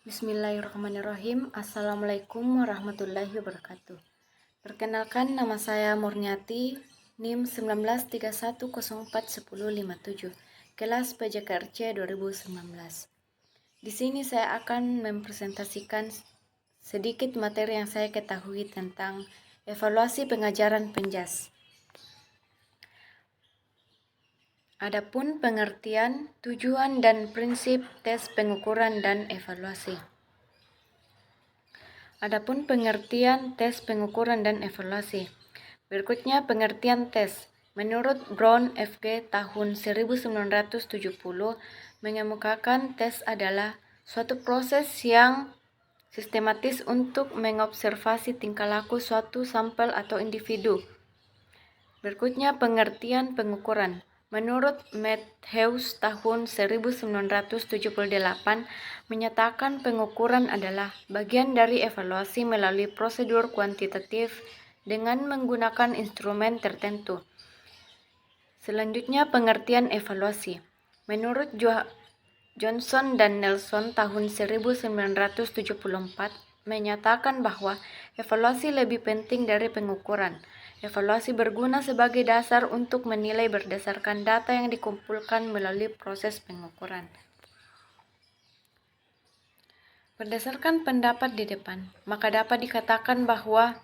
Bismillahirrahmanirrahim. Assalamualaikum warahmatullahi wabarakatuh. Perkenalkan, nama saya Murniati, NIM 1931041057, kelas PJKRC 2019. Di sini saya akan mempresentasikan sedikit materi yang saya ketahui tentang evaluasi pengajaran penjas. Adapun pengertian, tujuan, dan prinsip tes pengukuran dan evaluasi. Adapun pengertian tes pengukuran dan evaluasi. Berikutnya pengertian tes. Menurut Brown FG tahun 1970 mengemukakan tes adalah suatu proses yang sistematis untuk mengobservasi tingkah laku suatu sampel atau individu. Berikutnya pengertian pengukuran. Menurut Mathews tahun 1978 menyatakan pengukuran adalah bagian dari evaluasi melalui prosedur kuantitatif dengan menggunakan instrumen tertentu. Selanjutnya pengertian evaluasi. Menurut Johnson dan Nelson tahun 1974 menyatakan bahwa evaluasi lebih penting dari pengukuran. Evaluasi berguna sebagai dasar untuk menilai berdasarkan data yang dikumpulkan melalui proses pengukuran. Berdasarkan pendapat di depan, maka dapat dikatakan bahwa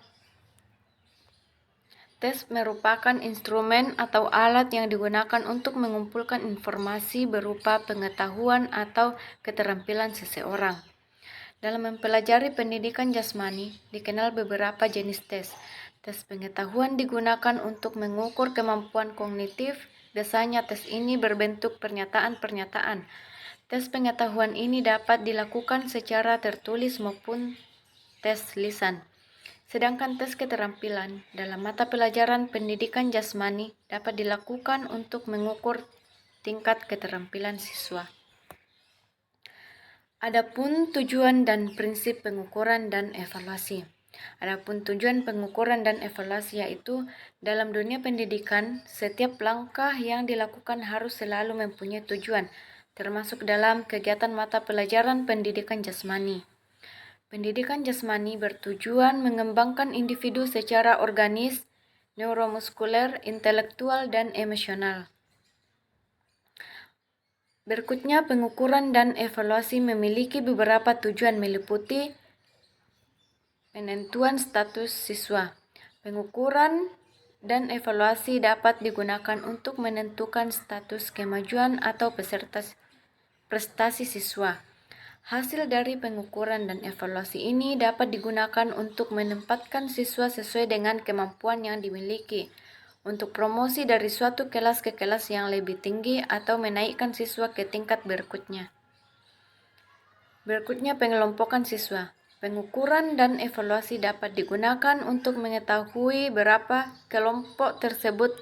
tes merupakan instrumen atau alat yang digunakan untuk mengumpulkan informasi berupa pengetahuan atau keterampilan seseorang. Dalam mempelajari pendidikan jasmani, dikenal beberapa jenis tes. Tes pengetahuan digunakan untuk mengukur kemampuan kognitif. Biasanya tes ini berbentuk pernyataan-pernyataan. Tes pengetahuan ini dapat dilakukan secara tertulis maupun tes lisan. Sedangkan tes keterampilan dalam mata pelajaran pendidikan jasmani dapat dilakukan untuk mengukur tingkat keterampilan siswa. Adapun tujuan dan prinsip pengukuran dan evaluasi. Adapun tujuan pengukuran dan evaluasi yaitu dalam dunia pendidikan, setiap langkah yang dilakukan harus selalu mempunyai tujuan, termasuk dalam kegiatan mata pelajaran pendidikan jasmani. Pendidikan jasmani bertujuan mengembangkan individu secara organis, neuromuskuler, intelektual, dan emosional. Berikutnya, pengukuran dan evaluasi memiliki beberapa tujuan meliputi penentuan status siswa. Pengukuran dan evaluasi dapat digunakan untuk menentukan status kemajuan atau prestasi siswa. Hasil dari pengukuran dan evaluasi ini dapat digunakan untuk menempatkan siswa sesuai dengan kemampuan yang dimiliki, untuk promosi dari suatu kelas ke kelas yang lebih tinggi atau menaikkan siswa ke tingkat berikutnya. Berikutnya pengelompokan siswa. Pengukuran dan evaluasi dapat digunakan untuk mengetahui berapa kelompok tersebut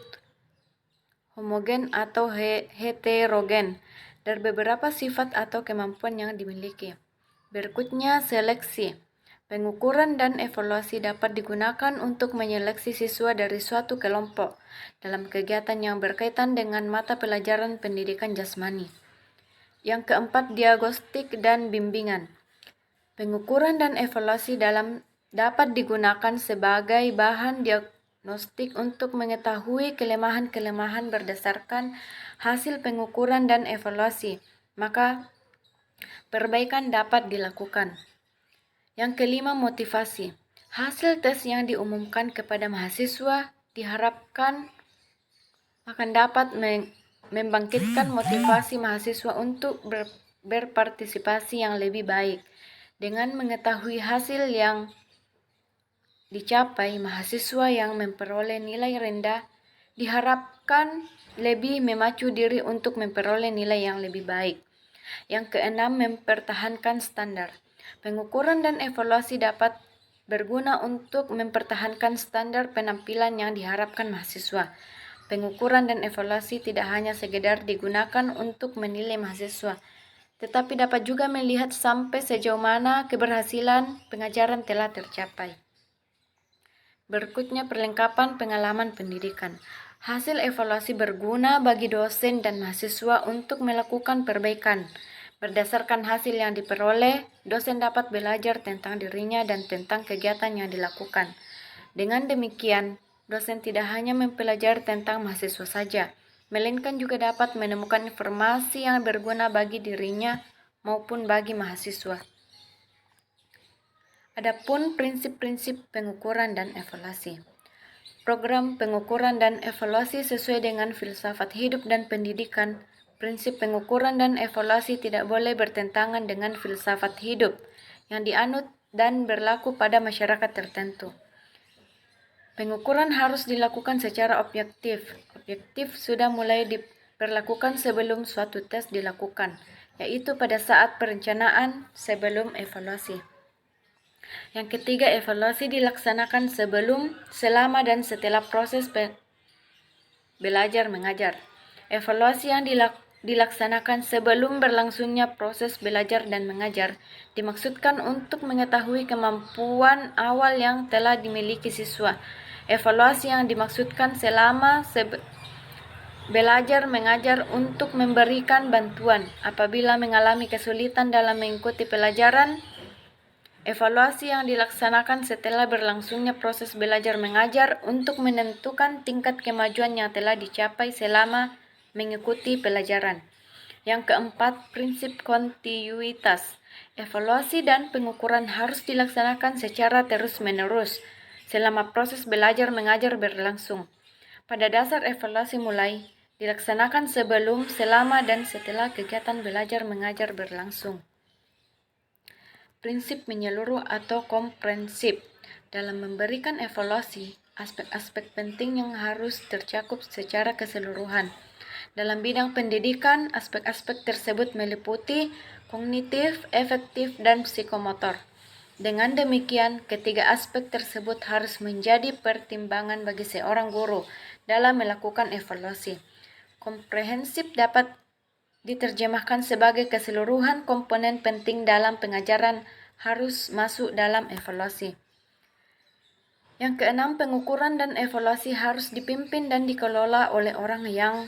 homogen atau heterogen dan beberapa sifat atau kemampuan yang dimiliki. Berikutnya seleksi. Pengukuran dan evaluasi dapat digunakan untuk menyeleksi siswa dari suatu kelompok dalam kegiatan yang berkaitan dengan mata pelajaran pendidikan jasmani. Yang keempat, diagnostik dan bimbingan. Pengukuran dan evaluasi dapat digunakan sebagai bahan diagnostik untuk mengetahui kelemahan-kelemahan berdasarkan hasil pengukuran dan evaluasi. Maka perbaikan dapat dilakukan. Yang kelima, motivasi. Hasil tes yang diumumkan kepada mahasiswa diharapkan akan dapat membangkitkan motivasi mahasiswa untuk berpartisipasi yang lebih baik. Dengan mengetahui hasil yang dicapai, mahasiswa yang memperoleh nilai rendah diharapkan lebih memacu diri untuk memperoleh nilai yang lebih baik. Yang keenam, mempertahankan standar. Pengukuran dan evaluasi dapat berguna untuk mempertahankan standar penampilan yang diharapkan mahasiswa. Pengukuran dan evaluasi tidak hanya sekedar digunakan untuk menilai mahasiswa, tetapi dapat juga melihat sampai sejauh mana keberhasilan pengajaran telah tercapai. Berikutnya perlengkapan pengalaman pendidikan. Hasil evaluasi berguna bagi dosen dan mahasiswa untuk melakukan perbaikan. Berdasarkan hasil yang diperoleh, dosen dapat belajar tentang dirinya dan tentang kegiatan yang dilakukan. Dengan demikian, dosen tidak hanya mempelajari tentang mahasiswa saja, melainkan juga dapat menemukan informasi yang berguna bagi dirinya maupun bagi mahasiswa. Adapun prinsip-prinsip pengukuran dan evaluasi. Program pengukuran dan evaluasi sesuai dengan filsafat hidup dan pendidikan. Prinsip pengukuran dan evaluasi tidak boleh bertentangan dengan filsafat hidup yang dianut dan berlaku pada masyarakat tertentu. Pengukuran harus dilakukan secara objektif. Objektif sudah mulai diperlakukan sebelum suatu tes dilakukan, yaitu pada saat perencanaan sebelum evaluasi. Yang ketiga, evaluasi dilaksanakan sebelum, selama, dan setelah proses belajar mengajar. Evaluasi yang dilaksanakan sebelum berlangsungnya proses belajar dan mengajar dimaksudkan untuk mengetahui kemampuan awal yang telah dimiliki siswa. Evaluasi yang dimaksudkan selama belajar mengajar untuk memberikan bantuan apabila mengalami kesulitan dalam mengikuti pelajaran. Evaluasi yang dilaksanakan setelah berlangsungnya proses belajar mengajar untuk menentukan tingkat kemajuan yang telah dicapai selama mengikuti pelajaran. Yang keempat, prinsip kontinuitas. Evaluasi dan pengukuran harus dilaksanakan secara terus-menerus selama proses belajar mengajar berlangsung. Pada dasar evaluasi mulai dilaksanakan sebelum, selama, dan setelah kegiatan belajar mengajar berlangsung. Prinsip menyeluruh atau komprehensif. Dalam memberikan evaluasi, aspek-aspek penting yang harus tercakup secara keseluruhan. Dalam bidang pendidikan, aspek-aspek tersebut meliputi kognitif, efektif, dan psikomotor. Dengan demikian, ketiga aspek tersebut harus menjadi pertimbangan bagi seorang guru dalam melakukan evaluasi. Komprehensif dapat diterjemahkan sebagai keseluruhan komponen penting dalam pengajaran harus masuk dalam evaluasi. Yang keenam, pengukuran dan evaluasi harus dipimpin dan dikelola oleh orang yang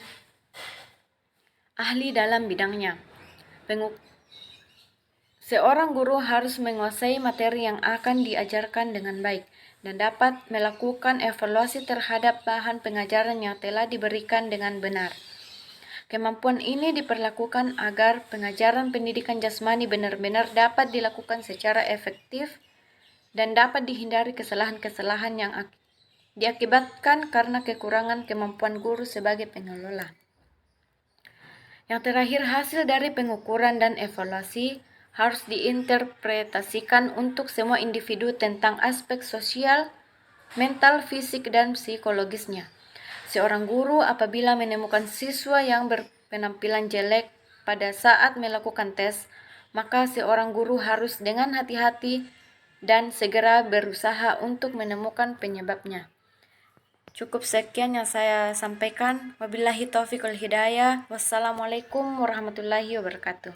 ahli dalam bidangnya. Seorang guru harus menguasai materi yang akan diajarkan dengan baik dan dapat melakukan evaluasi terhadap bahan pengajaran yang telah diberikan dengan benar. Kemampuan ini diperlakukan agar pengajaran pendidikan jasmani benar-benar dapat dilakukan secara efektif dan dapat dihindari kesalahan-kesalahan yang diakibatkan karena kekurangan kemampuan guru sebagai pengelola. Yang terakhir, hasil dari pengukuran dan evaluasi harus diinterpretasikan untuk semua individu tentang aspek sosial, mental, fisik, dan psikologisnya. Seorang guru apabila menemukan siswa yang berpenampilan jelek pada saat melakukan tes, maka seorang guru harus dengan hati-hati dan segera berusaha untuk menemukan penyebabnya. Cukup sekian yang saya sampaikan. Wabillahi taufiq wal hidayah. Wassalamualaikum warahmatullahi wabarakatuh.